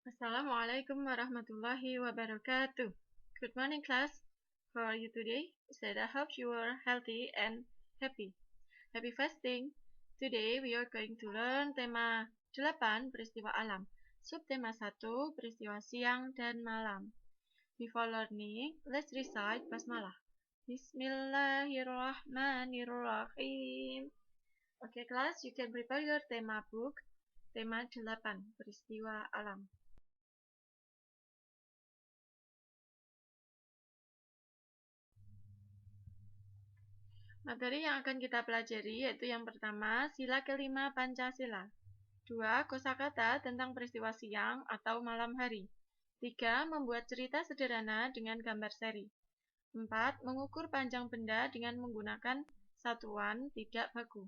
Assalamualaikum warahmatullahi wabarakatuh. Good morning, class. How are you today? I hope you are healthy and happy. Happy fasting. Today we are going to learn tema 8 peristiwa alam. Subtema 1 peristiwa siang dan malam. Before learning, let's recite basmalah. Bismillahirrahmanirrahim. Okay, class, you can prepare your tema book. Tema 8 peristiwa alam. Materi yang akan kita pelajari yaitu yang pertama, sila kelima Pancasila. 2. Kosakata tentang peristiwa siang atau malam hari. 3. Membuat cerita sederhana dengan gambar seri. 4. Mengukur panjang benda dengan menggunakan satuan tidak baku.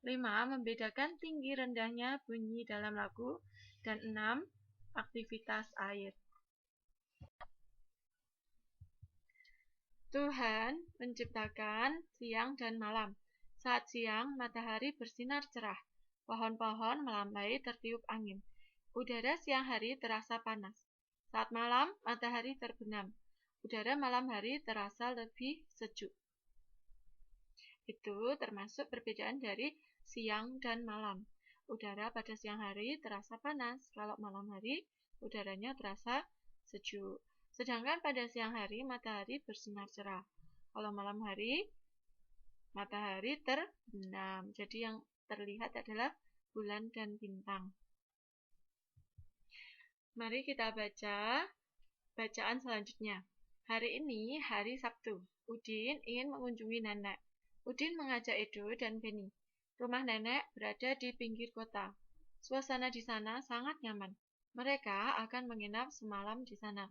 5. Membedakan tinggi rendahnya bunyi dalam lagu. Dan 6. Aktivitas air. Tuhan menciptakan siang dan malam. Saat siang, matahari bersinar cerah. Pohon-pohon melambai tertiup angin. Udara siang hari terasa panas. Saat malam, matahari terbenam. Udara malam hari terasa lebih sejuk. Itu termasuk perbedaan dari siang dan malam. Udara pada siang hari terasa panas. Kalau malam hari, udaranya terasa sejuk. Sedangkan pada siang hari, matahari bersinar cerah. Kalau malam hari, matahari terbenam. Jadi yang terlihat adalah bulan dan bintang. Mari kita baca bacaan selanjutnya. Hari ini hari Sabtu. Udin ingin mengunjungi nenek. Udin mengajak Edo dan Beni. Rumah nenek berada di pinggir kota. Suasana di sana sangat nyaman. Mereka akan menginap semalam di sana.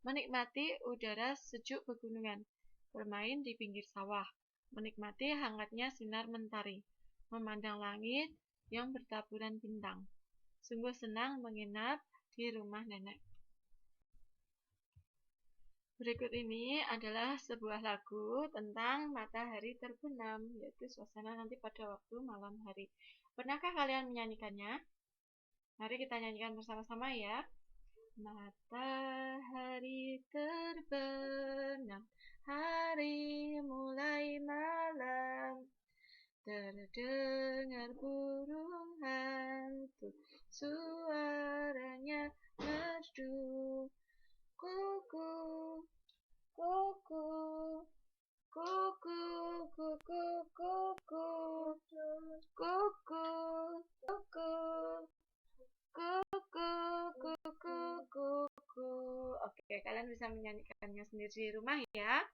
Menikmati udara sejuk pegunungan, bermain di pinggir sawah, menikmati hangatnya sinar mentari, memandang langit yang bertaburan bintang. Sungguh senang menginap di rumah nenek. Berikut ini adalah sebuah lagu tentang matahari terbenam, yaitu suasana nanti pada waktu malam hari. Pernahkah kalian menyanyikannya? Mari kita nyanyikan bersama-sama ya. Matahari terbenam, hari mulai malam, terdengar burung hantu, suaranya merdu, kuku, kuku, kuku, kuku, kuku, kuku, kuku. Kuku. Oke, kalian bisa menyanyikannya sendiri di rumah ya.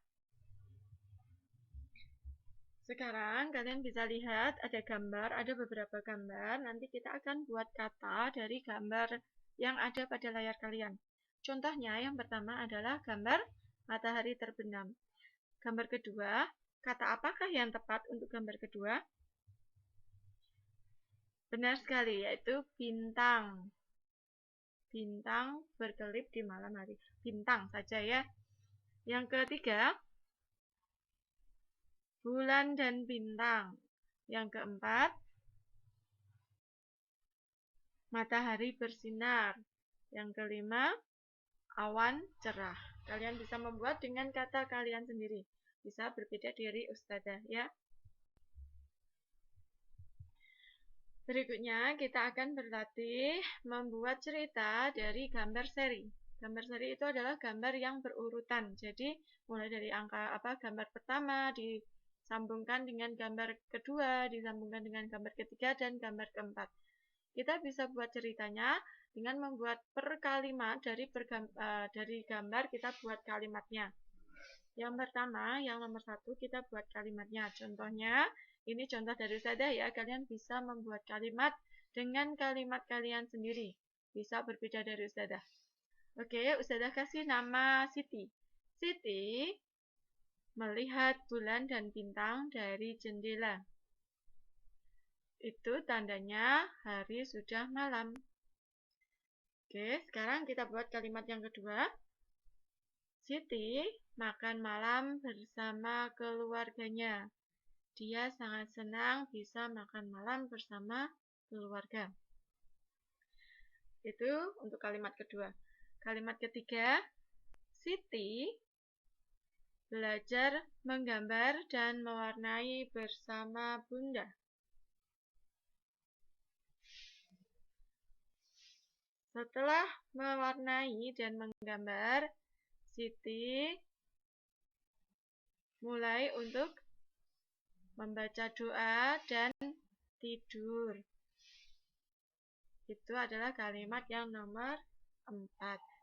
Sekarang kalian bisa lihat ada gambar, ada beberapa gambar. Nanti kita akan buat kata dari gambar yang ada pada layar kalian. Contohnya yang pertama adalah gambar matahari terbenam. Gambar kedua, kata apakah yang tepat untuk gambar kedua? Benar sekali, yaitu bintang. Bintang berkelip di malam hari. Bintang saja ya. Yang ketiga, bulan dan bintang. Yang keempat, matahari bersinar. Yang kelima, awan cerah. Kalian bisa membuat dengan kata kalian sendiri. Bisa berbeda dari Ustadzah ya. Berikutnya kita akan berlatih membuat cerita dari gambar seri. Gambar seri itu adalah gambar yang berurutan. Jadi mulai dari gambar pertama disambungkan dengan gambar kedua, disambungkan dengan gambar ketiga dan gambar keempat. Kita bisa buat ceritanya dengan membuat per kalimat dari gambar kita buat kalimatnya. Yang pertama, yang nomor 1 kita buat kalimatnya. Contohnya, ini contoh dari Ustadzah ya, kalian bisa membuat kalimat dengan kalimat kalian sendiri. Bisa berbeda dari Ustadzah. Oke, Ustadzah kasih nama Siti. Siti melihat bulan dan bintang dari jendela. Itu tandanya hari sudah malam. Oke, sekarang kita buat kalimat yang kedua. Siti makan malam bersama keluarganya. Dia sangat senang bisa makan malam bersama keluarga. Itu Itu untuk kalimat kedua. Kalimat ketiga, Siti belajar menggambar dan mewarnai bersama Bunda. Setelah mewarnai dan menggambar, Siti mulai untuk membaca doa dan tidur. Itu adalah kalimat yang nomor 4.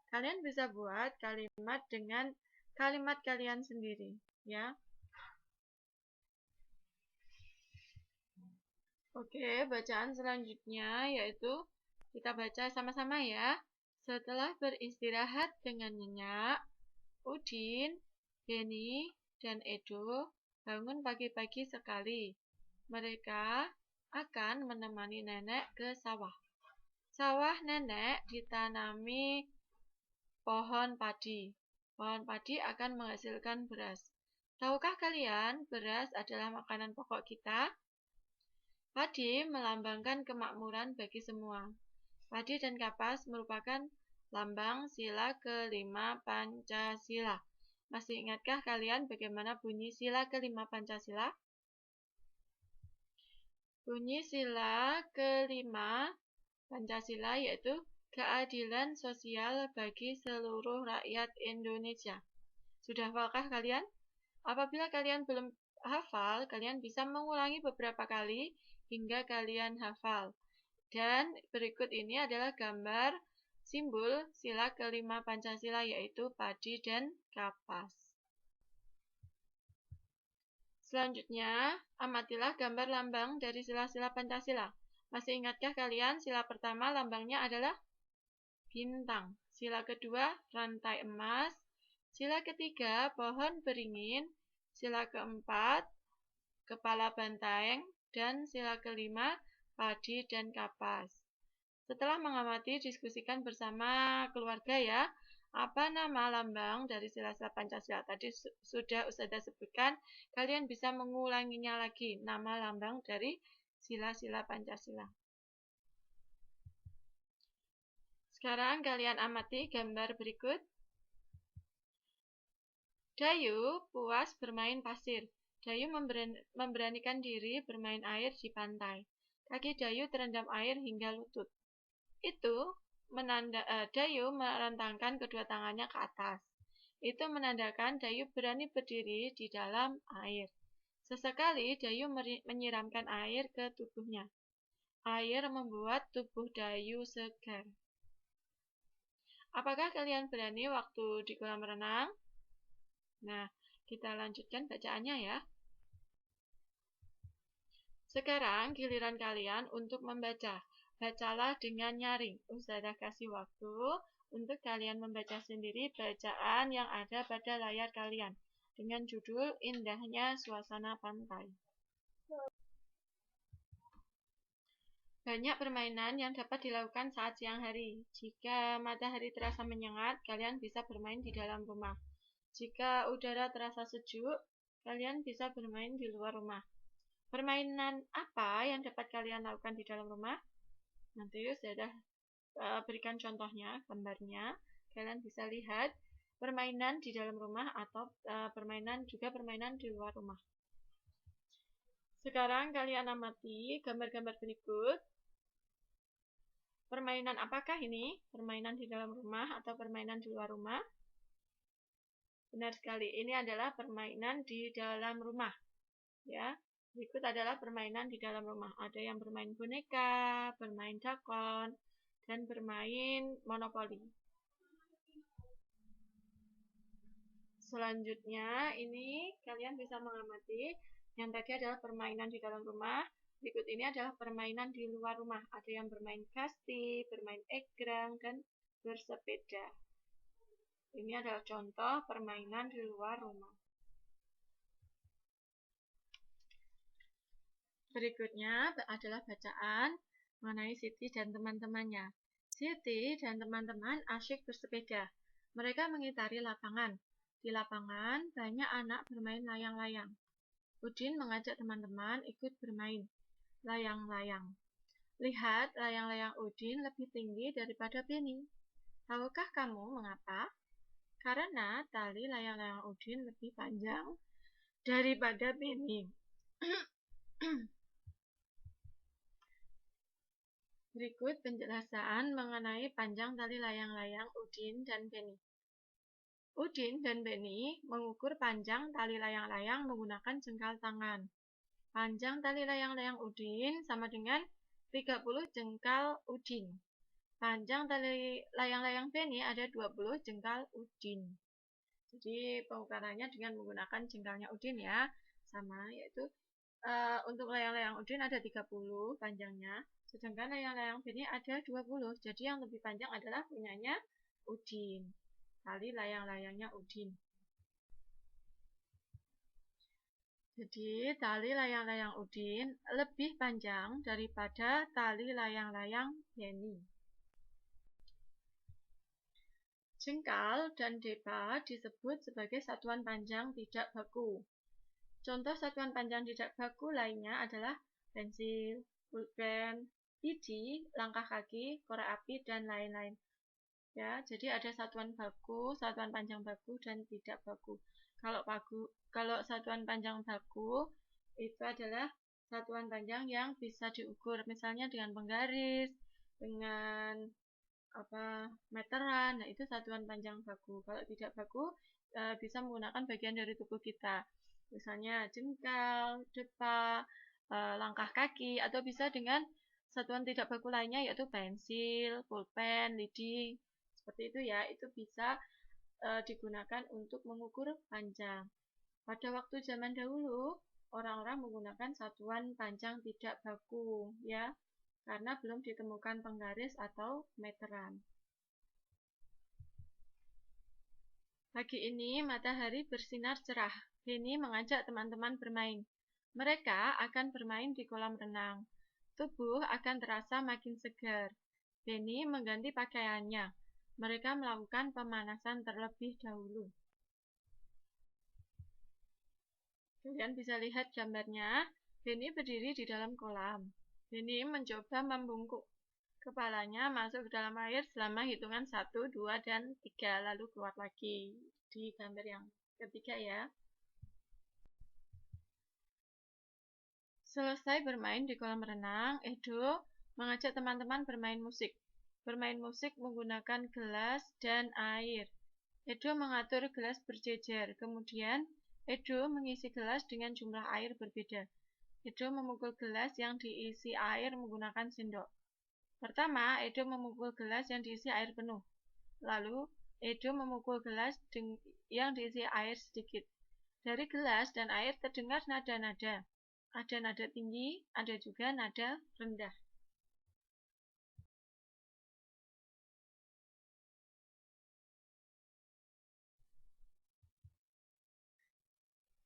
Kalian bisa buat kalimat dengan kalimat kalian sendiri, ya. Oke, bacaan selanjutnya yaitu kita baca sama-sama ya. Setelah beristirahat dengan nyenyak, Udin, Beni, dan Edo bangun pagi-pagi sekali. Mereka akan menemani nenek ke sawah. Sawah nenek ditanami pohon padi. Pohon padi akan menghasilkan beras. Tahukah kalian, beras adalah makanan pokok kita? Padi melambangkan kemakmuran bagi semua. Padi dan kapas merupakan lambang sila kelima Pancasila. Masih ingatkah kalian bagaimana bunyi sila kelima Pancasila? Bunyi sila kelima Pancasila yaitu keadilan sosial bagi seluruh rakyat Indonesia. Sudah hafalkah kalian? Apabila kalian belum hafal, kalian bisa mengulangi beberapa kali hingga kalian hafal. Dan berikut ini adalah gambar simbol sila kelima Pancasila yaitu padi dan kapas. Selanjutnya, amatilah gambar lambang dari sila-sila Pancasila. Masih ingatkah kalian sila pertama lambangnya adalah bintang, sila kedua rantai emas, sila ketiga pohon beringin, sila keempat kepala banteng, dan sila kelima padi dan kapas. Setelah mengamati, diskusikan bersama keluarga ya. Apa nama lambang dari sila-sila Pancasila? Tadi sudah Ustazah sebutkan, kalian bisa mengulanginya lagi, nama lambang dari sila-sila Pancasila. Sekarang kalian amati gambar berikut. Dayu puas bermain pasir. Dayu memberanikan diri bermain air di pantai. Kaki Dayu terendam air hingga lutut. Dayu merentangkan kedua tangannya ke atas. Itu menandakan Dayu berani berdiri di dalam air. Sesekali Dayu menyiramkan air ke tubuhnya. Air membuat tubuh Dayu segar. Apakah kalian berani waktu di kolam renang? Nah, kita lanjutkan bacaannya ya. Sekarang giliran kalian untuk membaca. Bacalah dengan nyaring. Ustazah kasih waktu untuk kalian membaca sendiri bacaan yang ada pada layar kalian dengan judul Indahnya Suasana Pantai. Banyak permainan yang dapat dilakukan saat siang hari. Jika matahari terasa menyengat, kalian bisa bermain di dalam rumah. Jika udara terasa sejuk, kalian bisa bermain di luar rumah. Permainan apa yang dapat kalian lakukan di dalam rumah? Nanti saya berikan contohnya, gambarnya. Kalian bisa lihat permainan di dalam rumah atau permainan di luar rumah. Sekarang kalian amati gambar-gambar berikut. Permainan apakah ini? Permainan di dalam rumah atau permainan di luar rumah? Benar sekali, ini adalah permainan di dalam rumah. Ya, berikut adalah permainan di dalam rumah. Ada yang bermain boneka, bermain dakon, dan bermain monopoli. Selanjutnya, ini kalian bisa mengamati yang tadi adalah permainan di dalam rumah. Berikut ini adalah permainan di luar rumah. Ada yang bermain kasti, bermain egrang, dan bersepeda. Ini adalah contoh permainan di luar rumah. Berikutnya adalah bacaan mengenai Siti dan teman-temannya. Siti dan teman-teman asyik bersepeda. Mereka mengitari lapangan. Di lapangan, banyak anak bermain layang-layang. Udin mengajak teman-teman ikut bermain layang-layang. Lihat, layang-layang Udin lebih tinggi daripada Beni. Tahukah kamu mengapa? Karena tali layang-layang Udin lebih panjang daripada Beni. Berikut penjelasan mengenai panjang tali layang-layang Udin dan Beni. Udin dan Beni mengukur panjang tali layang-layang menggunakan jengkal tangan. Panjang tali layang-layang Udin sama dengan 30 jengkal Udin. Panjang tali layang-layang Beni ada 20 jengkal Udin. Jadi pengukurannya dengan menggunakan jengkalnya Udin ya, sama, yaitu untuk layang-layang Udin ada 30 panjangnya, sedangkan layang-layang Beni ada 20. Jadi yang lebih panjang adalah punyanya Udin. Tali layang-layangnya Udin. Jadi tali layang-layang Udin lebih panjang daripada tali layang-layang Beni. Jengkal dan depa disebut sebagai satuan panjang tidak baku. Contoh satuan panjang tidak baku lainnya adalah pensil, pulpen, lidi, langkah kaki, korek api, dan lain-lain. Ya, jadi ada satuan baku, satuan panjang baku, dan tidak baku. Kalau satuan panjang baku itu adalah satuan panjang yang bisa diukur, misalnya dengan penggaris, dengan meteran. Nah, itu satuan panjang baku. Kalau tidak baku, bisa menggunakan bagian dari tubuh kita, misalnya jengkal, depa, langkah kaki, atau bisa dengan satuan tidak baku lainnya yaitu pensil, pulpen, lidi, seperti itu ya. Itu bisa digunakan untuk mengukur panjang. Pada waktu zaman dahulu, orang-orang menggunakan satuan panjang tidak baku ya, karena belum ditemukan penggaris atau meteran. Pagi ini matahari bersinar cerah. Beni mengajak teman-teman bermain. Mereka akan bermain di kolam renang. Tubuh akan terasa makin segar. Beni mengganti pakaiannya. Mereka melakukan pemanasan terlebih dahulu. Kalian bisa lihat gambarnya. Beni berdiri di dalam kolam. Beni mencoba membungkuk kepalanya masuk ke dalam air selama hitungan 1, 2, dan 3, lalu keluar lagi. Di gambar yang ketiga ya. Selesai bermain di kolam renang, Edo mengajak teman-teman bermain musik. Bermain musik menggunakan gelas dan air. Edo mengatur gelas berjejer, kemudian Edo mengisi gelas dengan jumlah air berbeda. Edo memukul gelas yang diisi air menggunakan sendok. Pertama, Edo memukul gelas yang diisi air penuh. Lalu, Edo memukul gelas yang diisi air sedikit. Dari gelas dan air terdengar nada-nada. Ada nada tinggi, ada juga nada rendah.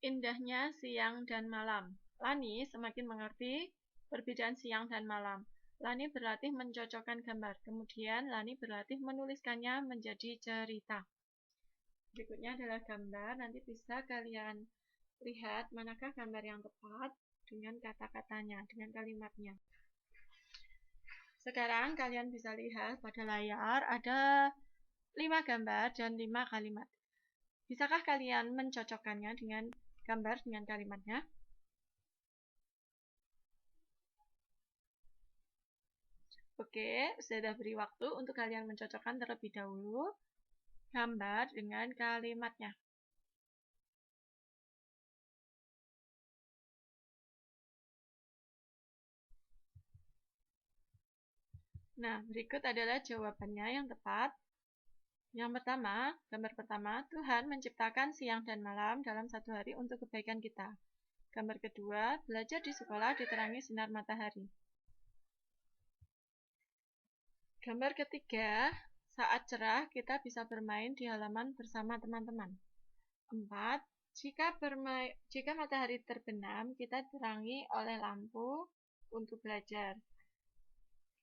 Indahnya siang dan malam. Lani semakin mengerti perbedaan siang dan malam. Lani berlatih mencocokkan gambar. Kemudian Lani berlatih menuliskannya menjadi cerita. Berikutnya adalah gambar. Nanti bisa kalian lihat manakah gambar yang tepat dengan kata-katanya, dengan kalimatnya. Sekarang kalian bisa lihat pada layar ada 5 gambar dan 5 kalimat. Bisakah kalian mencocokkannya dengan gambar dengan kalimatnya? Oke, sudah beri waktu untuk kalian mencocokkan terlebih dahulu gambar dengan kalimatnya. Nah, berikut adalah jawabannya yang tepat. Yang pertama, gambar pertama, Tuhan menciptakan siang dan malam dalam satu hari untuk kebaikan kita. Gambar kedua, belajar di sekolah diterangi sinar matahari. Gambar ketiga, saat cerah kita bisa bermain di halaman bersama teman-teman. 4. Jika matahari terbenam, kita terangi oleh lampu untuk belajar.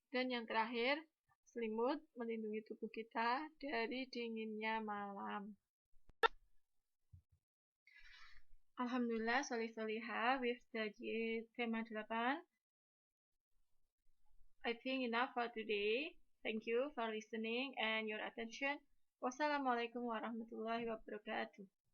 Dan yang terakhir, selimut melindungi tubuh kita dari dinginnya malam. Alhamdulillah, solih-solihah, with the tema 8. I think enough for today. Thank you for listening and your attention. Wassalamualaikum warahmatullahi wabarakatuh.